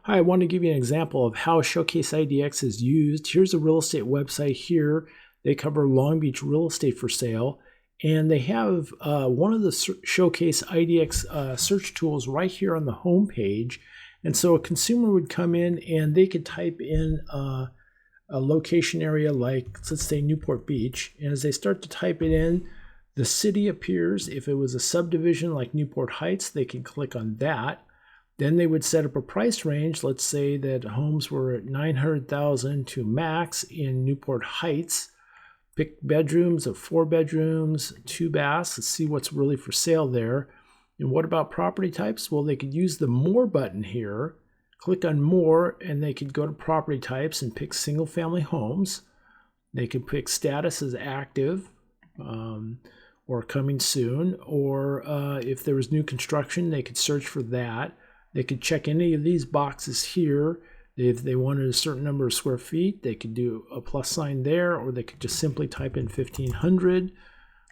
Hi, I want to give you an example of how Showcase IDX is used. Here's a real estate website here. They cover Long Beach real estate for sale, and they have one of the Showcase IDX search tools right here on the home page. And so a consumer would come in and they could type in a location area like, let's say, Newport Beach. And as they start to type it in, the city appears. If it was a subdivision like Newport Heights, they can click on that. Then they would set up a price range. Let's say that homes were at $900,000 to max in Newport Heights. Pick bedrooms of 4 bedrooms, 2 baths. Let's see what's really for sale there. And what about property types? Well, they could use the More button here. Click on More, and they could go to property types and pick single family homes. They could pick status as active or coming soon. Or if there was new construction, they could search for that. They could check any of these boxes here. If they wanted a certain number of square feet, they could do a plus sign there, or they could just simply type in 1500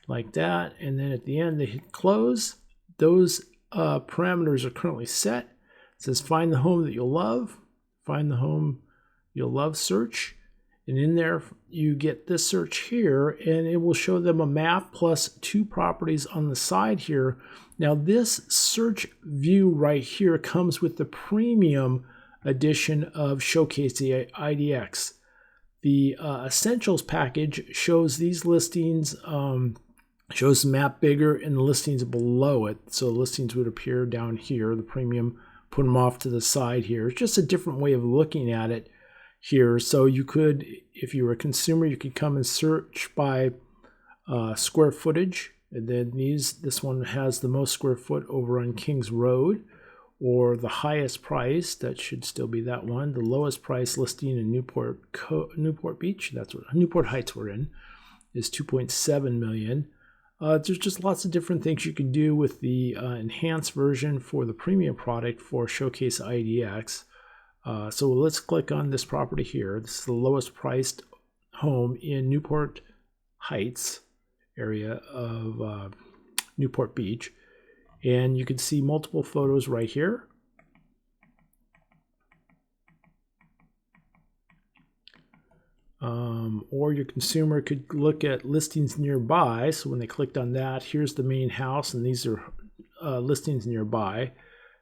like that. And then at the end, they hit close. Those parameters are currently set. It says find the home that you'll love, find the home you'll love search. And in there, you get this search here, and it will show them a map plus 2 properties on the side here. Now, this search view right here comes with the premium edition of Showcase IDX. The Essentials package shows these listings, shows the map bigger and the listings below it. So the listings would appear down here. The premium, put them off to the side here. It's just a different way of looking at it here. So you could, if you were a consumer, you could come and search by square footage. And then this one has the most square foot over on Kings Road, or the highest price, that should still be that one. The lowest price listing in Newport Beach, that's what Newport Heights we're in, is $2.7 million. There's just lots of different things you can do with the enhanced version for the premium product for Showcase IDX. So let's click on this property here. This is the lowest priced home in Newport Heights area of Newport Beach. And you can see multiple photos right here. Or your consumer could look at listings nearby. So when they clicked on that, here's the main house, and these are listings nearby.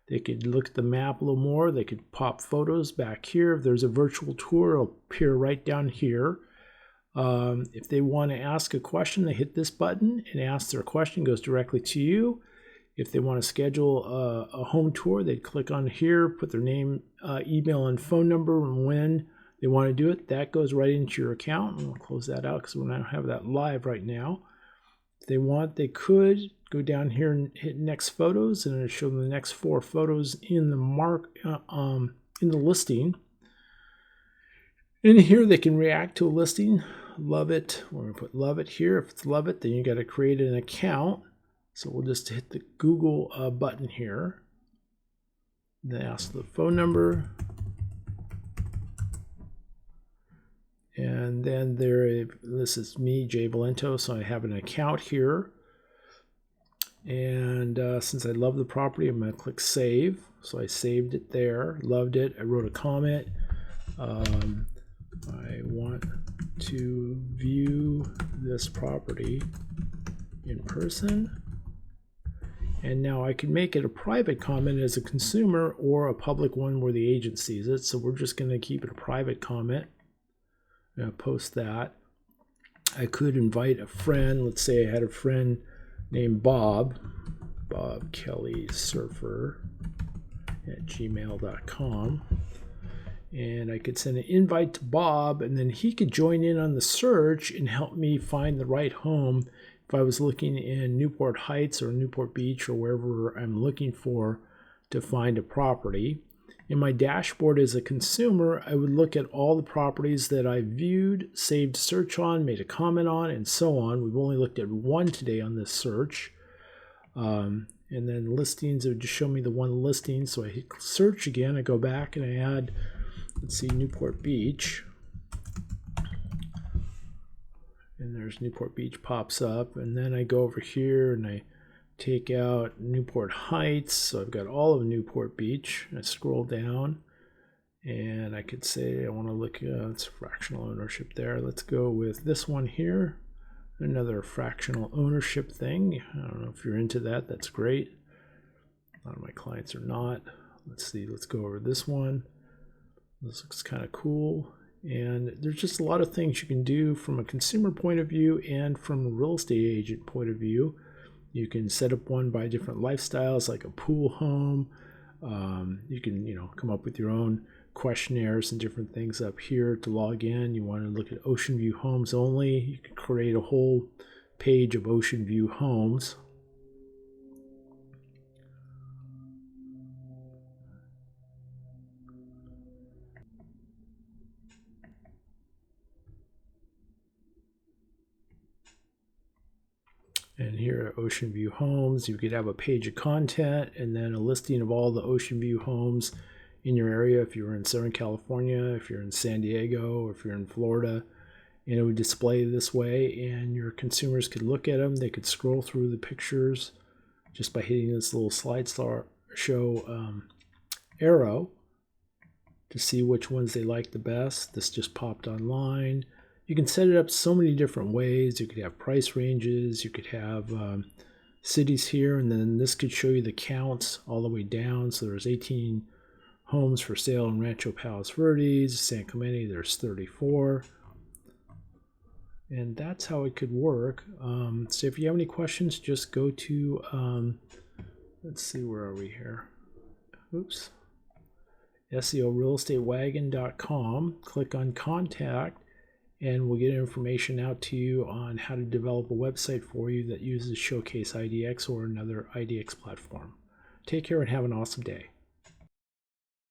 They could look at the map a little more. They could pop photos back here. If there's a virtual tour, it'll appear right down here. If they want to ask a question, they hit this button and ask their question, goes directly to you. If they want to schedule a home tour, they'd click on here, put their name, email, and phone number, and when they want to do it, that goes right into your account. And we'll close that out because we don't have that live right now. If they want, they could go down here and hit next photos, and it'll show them the next 4 photos in the in the listing. In here, they can react to a listing. Love it. We're going to put love it here. If it's love it, then you got to create an account. So we'll just hit the Google button here. Then ask the phone number. And then this is me, Jay Valento, so I have an account here. And since I love the property, I'm going to click save. So I saved it there, loved it. I wrote a comment. I want to view this property in person. And now I can make it a private comment as a consumer, or a public one where the agent sees it. So we're just going to keep it a private comment. I'm going to post that. I could invite a friend. Let's say I had a friend named Bob Kelly Surfer at gmail.com. And I could send an invite to Bob, and then he could join in on the search and help me find the right home if I was looking in Newport Heights or Newport Beach or wherever I'm looking for to find a property. In my dashboard as a consumer, I would look at all the properties that I viewed, saved search on, made a comment on, and so on. We've only looked at one today on this search. And then listings, it would just show me the one listing. So I hit search again. I go back and I add, let's see, Newport Beach. And there's Newport Beach pops up. And then I go over here and I take out Newport Heights. So I've got all of Newport Beach. I scroll down. And I could say I want to look at it's fractional ownership there. Let's go with this one here. Another fractional ownership thing. I don't know if you're into that. That's great. A lot of my clients are not. Let's see. Let's go over this one. This looks kind of cool. And there's just a lot of things you can do from a consumer point of view and from a real estate agent point of view. You can set up one by different lifestyles, like a pool home. You can, come up with your own questionnaires and different things up here to log in. You want to look at ocean view homes only. You can create a whole page of ocean view homes. And here at Ocean View Homes, you could have a page of content and then a listing of all the Ocean View homes in your area. If you're in Southern California, if you're in San Diego, if you're in Florida, and it would display this way, and your consumers could look at them. They could scroll through the pictures just by hitting this little slideshow arrow to see which ones they like the best. This just popped online. You can set it up so many different ways. You could have price ranges. You could have cities here, and then this could show you the counts all the way down. So there's 18 homes for sale in Rancho Palos Verdes. San Clemente, there's 34. And that's how it could work. So if you have any questions, just go to, let's see, where are we here? Oops. SEOrealestatewagon.com. Click on contact, and we'll get information out to you on how to develop a website for you that uses Showcase IDX or another IDX platform. Take care and have an awesome day.